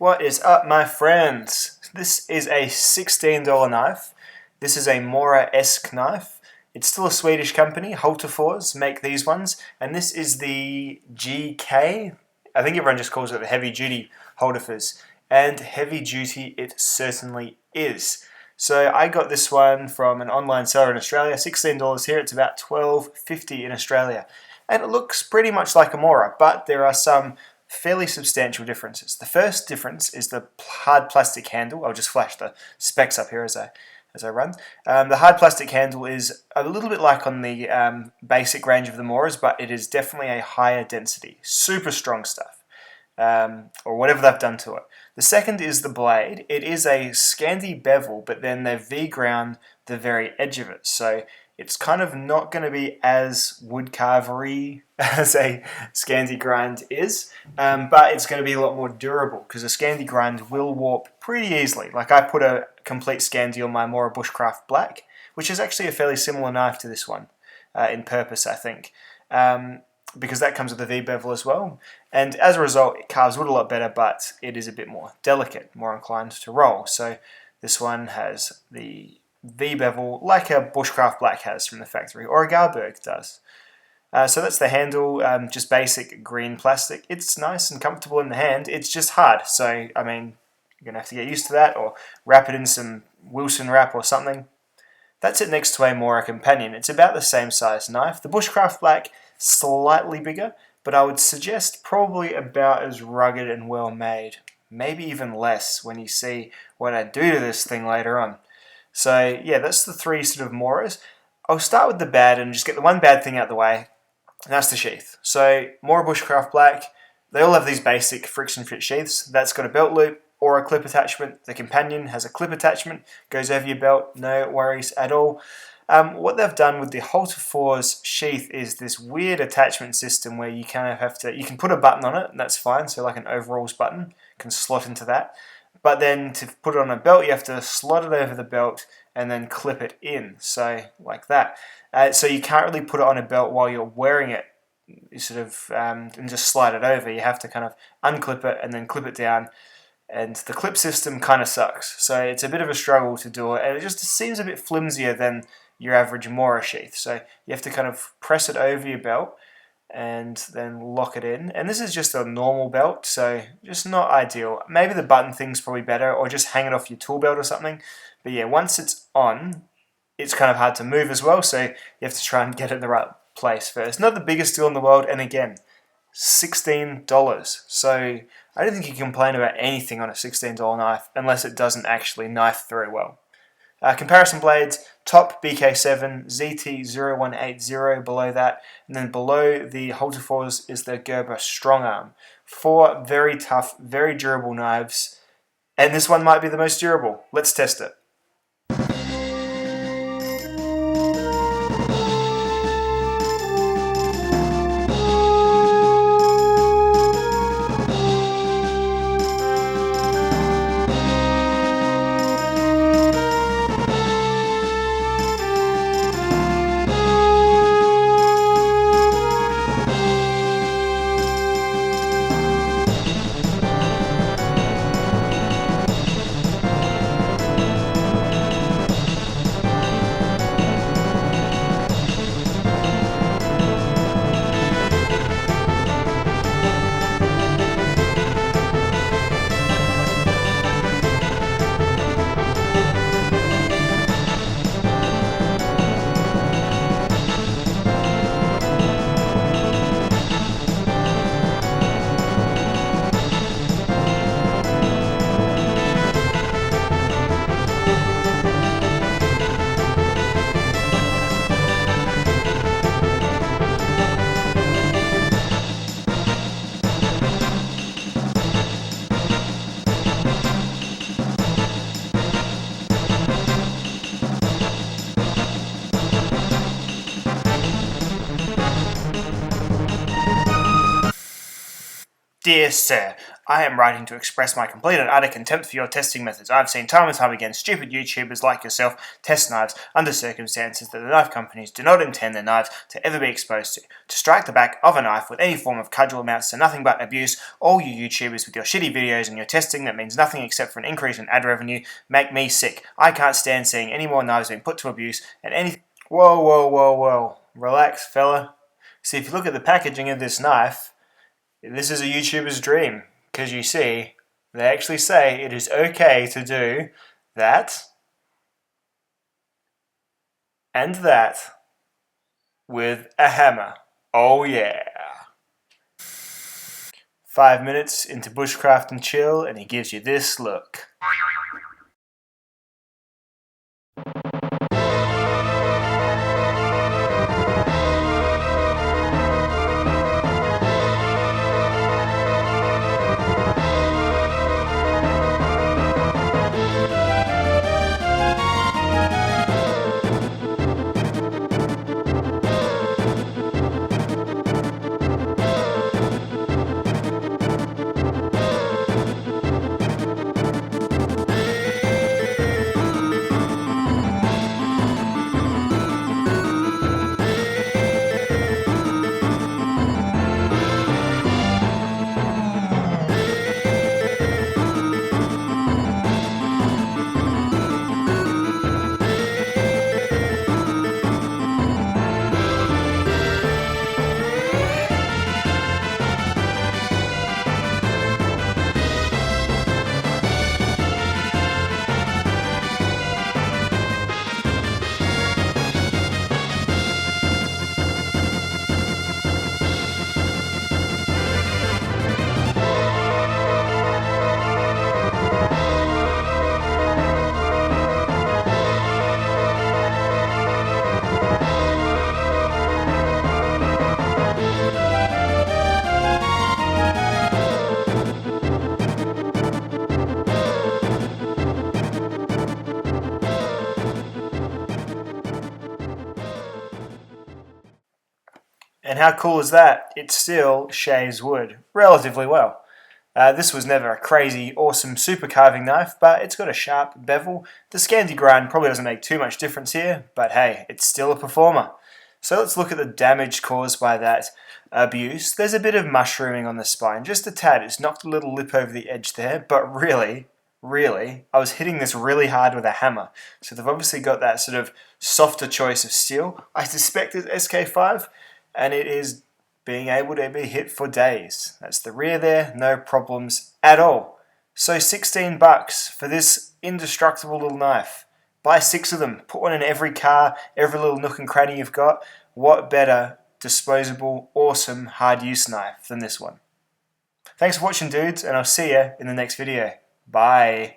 What is up, my friends? This is a $16 knife. This is a Mora-esque knife. It's still a Swedish company. Hultafors make these ones, and this is the GK. I think everyone just calls it the heavy duty Hultafors, and heavy duty it certainly is. So I got this one from an online seller in Australia, $16 here. It's about $12.50 in Australia, and it looks pretty much like a Mora, but there are some fairly substantial differences. The first difference is the hard plastic handle. I'll just flash the specs up here as I run. The hard plastic handle is a little bit like on the basic range of the Moras, but it is definitely a higher density, super strong stuff, or whatever they've done to it. The second is the blade. It is a Scandi bevel, but then they've V-ground the very edge of it, so it's kind of not going to be as wood carvery as a Scandi grind is, but it's going to be a lot more durable because a Scandi grind will warp pretty easily. Like I put a complete Scandi on my Mora Bushcraft Black, which is actually a fairly similar knife to this one in purpose, I think, because that comes with a V-bevel as well. And as a result, it carves wood a lot better, but it is a bit more delicate, more inclined to roll. So this one has the V-bevel like a Bushcraft Black has from the factory, or a Garberg does. So that's the handle, just basic green plastic. It's nice and comfortable in the hand. It's just hard, so I mean, you're going to have to get used to that, or wrap it in some Wilson wrap or something. That's it next to a Mora Companion. It's about the same size knife. The Bushcraft Black, slightly bigger, but I would suggest probably about as rugged and well made. Maybe even less when you see what I do to this thing later on. So yeah, that's the three sort of Moras. I'll start with the bad and just get the one bad thing out of the way, and that's the sheath. So Mora Bushcraft Black, they all have these basic friction fit sheaths. That's got a belt loop or a clip attachment. The Companion has a clip attachment, goes over your belt, no worries at all. What they've done with the Hultafors sheath is this weird attachment system where you kind of have to, you can put a button on it, and that's fine, so like an overalls button can slot into that. But then to put it on a belt, you have to slot it over the belt and then clip it in, so like that. So you can't really put it on a belt while you're wearing it, you sort of, and just slide it over. You have to kind of unclip it and then clip it down, and the clip system kind of sucks. So it's a bit of a struggle to do it, and it just seems a bit flimsier than your average Mora sheath. So you have to kind of press it over your belt and then lock it in. And this is just a normal belt, so just not ideal. Maybe the button thing's probably better, or just hang it off your tool belt or something. But yeah, once it's on, it's kind of hard to move as well, so you have to try and get it in the right place first. Not the biggest deal in the world, and again, $16. So I don't think you can complain about anything on a $16 knife unless it doesn't actually knife very well. Comparison blades, top BK7, ZT0180 below that, and then below the Hultafors is the Gerber Strong Arm. Four very tough, very durable knives, and this one might be the most durable. Let's test it. Dear Sir, I am writing to express my complete and utter contempt for your testing methods. I've seen time and time again stupid YouTubers like yourself test knives under circumstances that the knife companies do not intend their knives to ever be exposed to. To strike the back of a knife with any form of cudgel amounts to nothing but abuse. All you YouTubers with your shitty videos and your testing that means nothing except for an increase in ad revenue make me sick. I can't stand seeing any more knives being put to abuse and anything. Whoa. Relax, fella. See, if you look at the packaging of this knife, this is a YouTuber's dream. Because you see, they actually say it is okay to do that and that with a hammer. Oh yeah. 5 minutes into bushcraft and chill, and he gives you this look. And how cool is that? It still shaves wood relatively well. This was never a crazy, awesome, super carving knife, but it's got a sharp bevel. The scanty grind probably doesn't make too much difference here, but hey, it's still a performer. So let's look at the damage caused by that abuse. There's a bit of mushrooming on the spine, just a tad. It's knocked a little lip over the edge there, but really, I was hitting this really hard with a hammer. So they've obviously got that sort of softer choice of steel. I suspect it's SK5, and it is being able to be hit for days. That's the rear there, no problems at all. So $16 for this indestructible little knife. Buy 6 of them, put one in every car, every little nook and cranny you've got. What better disposable, awesome, hard use knife than this one? Thanks for watching, dudes, and I'll see you in the next video. Bye.